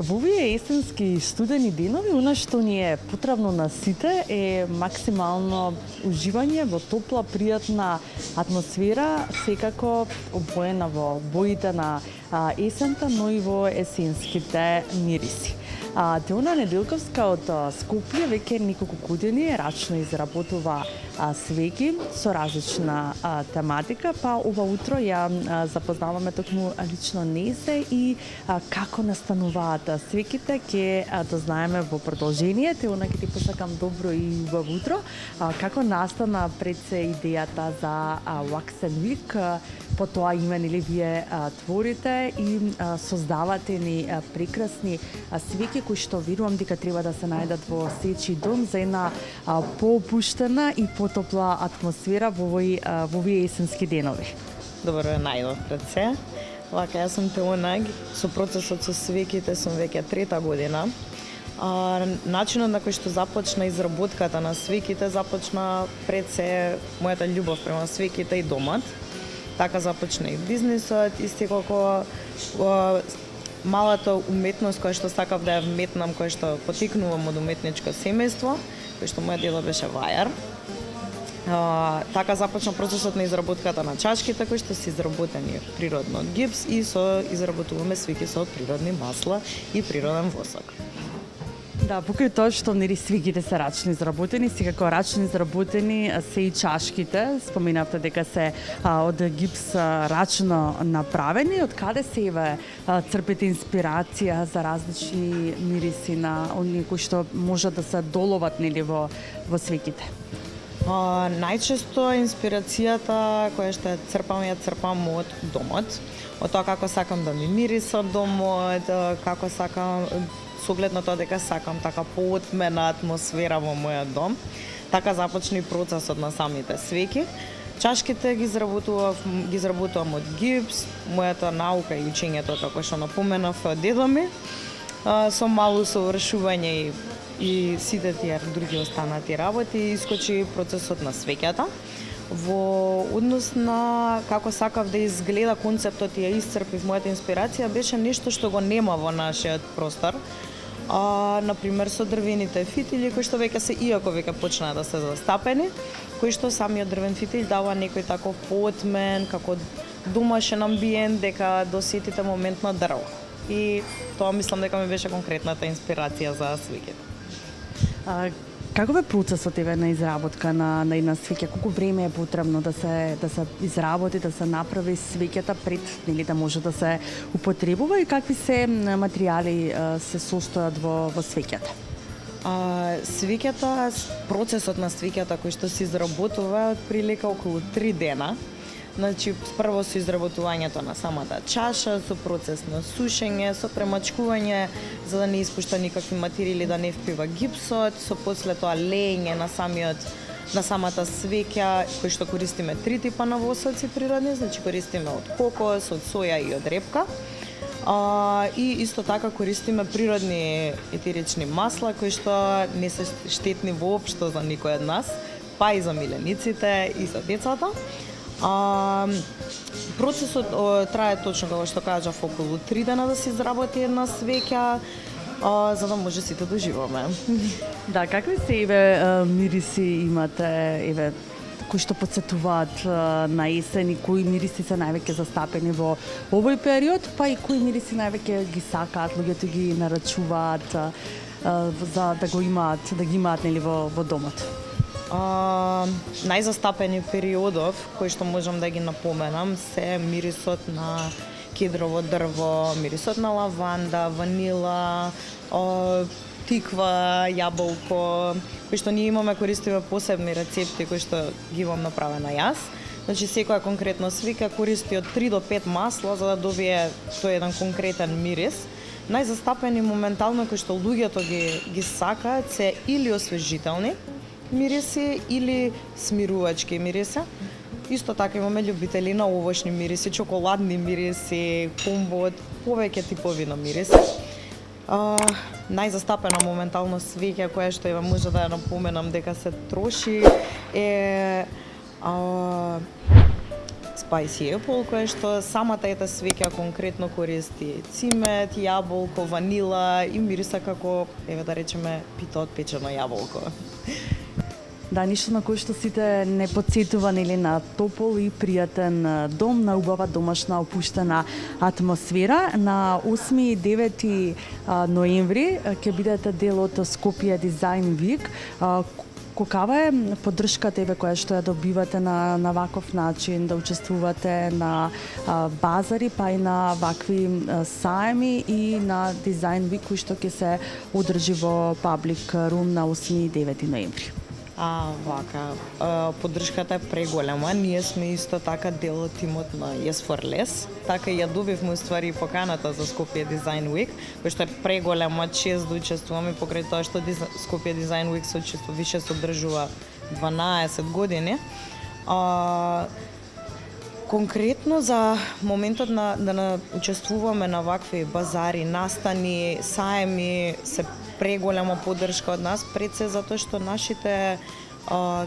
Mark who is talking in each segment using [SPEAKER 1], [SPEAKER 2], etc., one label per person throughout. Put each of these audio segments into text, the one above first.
[SPEAKER 1] Во овие есенски студени денови, она што ни е потребно на сите е максимално уживање во топла, пријатна атмосфера, секако обоена во боите на есента, но и во есенските мириси. Теона Неделковска од Скопје веќе неколку години рачно изработува свеќи со различна тематика, па ова утро ја запознаваме токму лично нејзе и како настануваат свеќите, ќе дознаеме во продолжение. Теона, ќе ти посакам добро и убаво утро. Како настана пред се идејата за Wax and Week, по тоа име нели вие творите и создавате ни прекрасни свеќи кои што верувам дека треба да се најдат во сечи дом за една поопуштена и потопла атмосфера во овие есенски денови.
[SPEAKER 2] Добро е најдов пред се. Вака, јас сум Теона, со процесот со свеќите сум веќе трета година. Начинот на кој што започна изработката на свеќите започна пред се мојата љубов према свеќите и домот. Така започна и бизнисот, и секако малата уметност која што сакав да ја вметнам, која што потекнувам од уметничко семејство, кој што моја дедо беше вајар. Така започна процесот на изработката на чашките кои што се изработени природно од гипс и со изработуваме свеќи со природни масла и природен восок.
[SPEAKER 1] Да, покрај тоа што нели свеќите се рачно изработени, секако рачно изработени се и чашките. Споменавте дека се од гипс рачно направени. Од каде се црпите инспирација за различни мириси на оние кои што можат да се доловат нели во свеќите?
[SPEAKER 2] Најчесто инспирацијата која што ја црпам од домот, од тоа како сакам да ми мириса домот, како сакам со оглед на тоа дека сакам така поотмена атмосфера во мојот дом. Така започна и процесот на самите свеќи. Чашките ги изработувам од гипс, мојата наука и учењето, како што напоменав, од дедо ми, со мало совршување и сите тие други останати работи, искочи процесот на свеќата. Во однос на како сакав да изгледа концептот и ја исцрпив мојата инспирација, беше нешто што го нема во нашиот простор. Например, со дрвените фитили, кои што веќе се, иако веќе почнаа да се застапени, кои што самиот дрвен фитил дава некој таков поотмен, како домашен амбиент, дека досетите момент на дрво. И тоа мислам дека ми беше конкретната инспирација за свеќите.
[SPEAKER 1] Каков е процесот на изработка на една свеќа? Колку време е потребно да се изработи, да се направи свеќата пред нели да може да се употребува и какви се материјали се состојат во свеќата?
[SPEAKER 2] Свеќата, процесот на свеќата кој што се изработува од прилика околу 3 дена. Значи, прво со изработувањето на самата чаша, со процес на сушење, со премачкување за да не испушта никакви материјали, да не впива гипсот, со после тоа леење на самата свеќа, кој што користиме 3 типа на восоци природни, значи користиме од кокос, од соја и од репка. И исто така користиме природни етерични масла кои што не се штетни воопшто за никој од нас, па и за милениците и за децата. Процесот трае точно како што кажав околу 3 дена да се изработи една свеќа, за да може сите да уживаме.
[SPEAKER 1] Да, какви се мириси имате кои што потсетуваат на есен и кои мириси се највеќе застапени во овој период, па и кои мириси највеќе ги сакаат, луѓето ги нарачуваат за да ги имаат нели во домот?
[SPEAKER 2] Најзастапени периодов кои што можам да ги напоменам се мирисот на кедрово дрво, мирисот на лаванда, ванила, тиква, јаболко, кои што ние имаме, користиме посебни рецепти кои што ги имам направена јас. Значи секоја конкретна свеќа користи од 3 до 5 масла за да добие тој еден конкретен мирис. Најзастапени моментално кои што луѓето ги сакаат се или освежителни мириси или смирувачки мириси. Исто така имаме љубители на овошни мириси, чоколадни мириси, комбот, повеќе типови на мириси. Најзастапена моментално свеќа која што може да ја напоменам дека се троши е Spicy Apple, која што самата ета свеќа конкретно користи цимет, јаболко, ванила и мириса како, еве да речеме, пита од печено јаболко.
[SPEAKER 1] Да, ништо на кој што сите не потсетува нели на топол и пријатен дом, на убава домашна опуштена атмосфера. На 8 и 9 ноември ќе бидете дел од Скопје Design Week. Какава е поддршката која што ја добивате на ваков начин, да учествувате на базари, па и на вакви саеми и на Design Week кој што ќе се одржи во Public Room на 8 и 9 ноември?
[SPEAKER 2] Поддршката е преголема. Ние сме исто така дел од тимот на Yes for Less. Така ја добивме ствари поканата за Скопје Design Week, кој што е преголема чест да учествуваме покрај тоа што Скопје Design Week више се одржува 12 години. Конкретно за моментот да учествуваме на вакви базари, настани, саеми, се преголема поддршка од нас, пред се затоа што нашите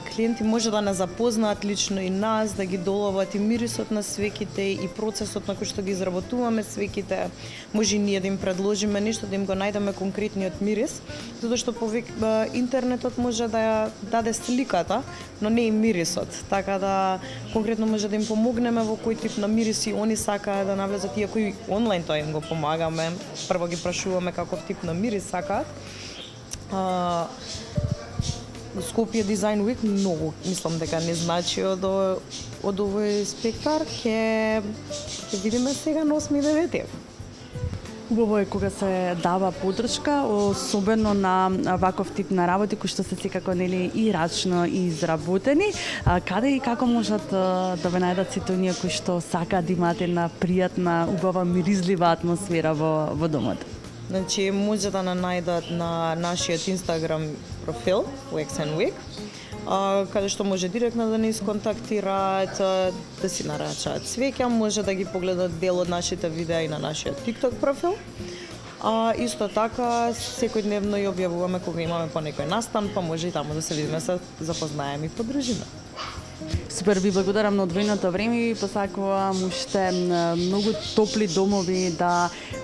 [SPEAKER 2] клиенти може да не запознаат лично и нас, да ги доловат и мирисот на свеќите и процесот на кој што ги изработуваме свеќите. Може и ние да им предложиме нешто, да им го најдеме конкретниот мирис, затоа што интернетот може да ја даде сликата, но не и мирисот. Така да конкретно може да им помогнеме во кој тип на мириси они сакаат да навлезат, иако и онлайн тоа им го помагаме. Прво ги прашуваме каков тип на мирис сакаат. Скопје Design Week многу, мислам дека не значи од овој спектар, ќе видиме сега на 8 и 9.
[SPEAKER 1] Убаво е кога се дава поддршка, особено на ваков тип на работи кои што се секако нели и рачно и изработени. Каде и како можат да ве најдат сите оние кои што сакаат да имаат една пријатна, убава, миризлива атмосфера во домот?
[SPEAKER 2] Значи, може да најдат на нашиот Инстаграм профил Wax and Week, каде што може директно да ни исконтактираат, да си нарачаат свеќа, може да ги погледат дел од нашите видеа и на нашиот TikTok профил. Исто така, секојдневно ја објавуваме кога имаме по некој настан, па може и таму да се видиме, се запознаеме и подружиме.
[SPEAKER 1] Супер, ви благодарам на одвоеното време и посакувам уште многу топли домови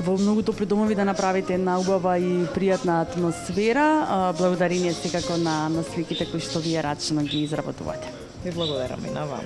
[SPEAKER 1] во многу топли домови да направите една убава и пријатна атмосфера. Благодарение секако на свеќите кои што вие рачно ги изработувате.
[SPEAKER 2] Ви благодарам и на вам.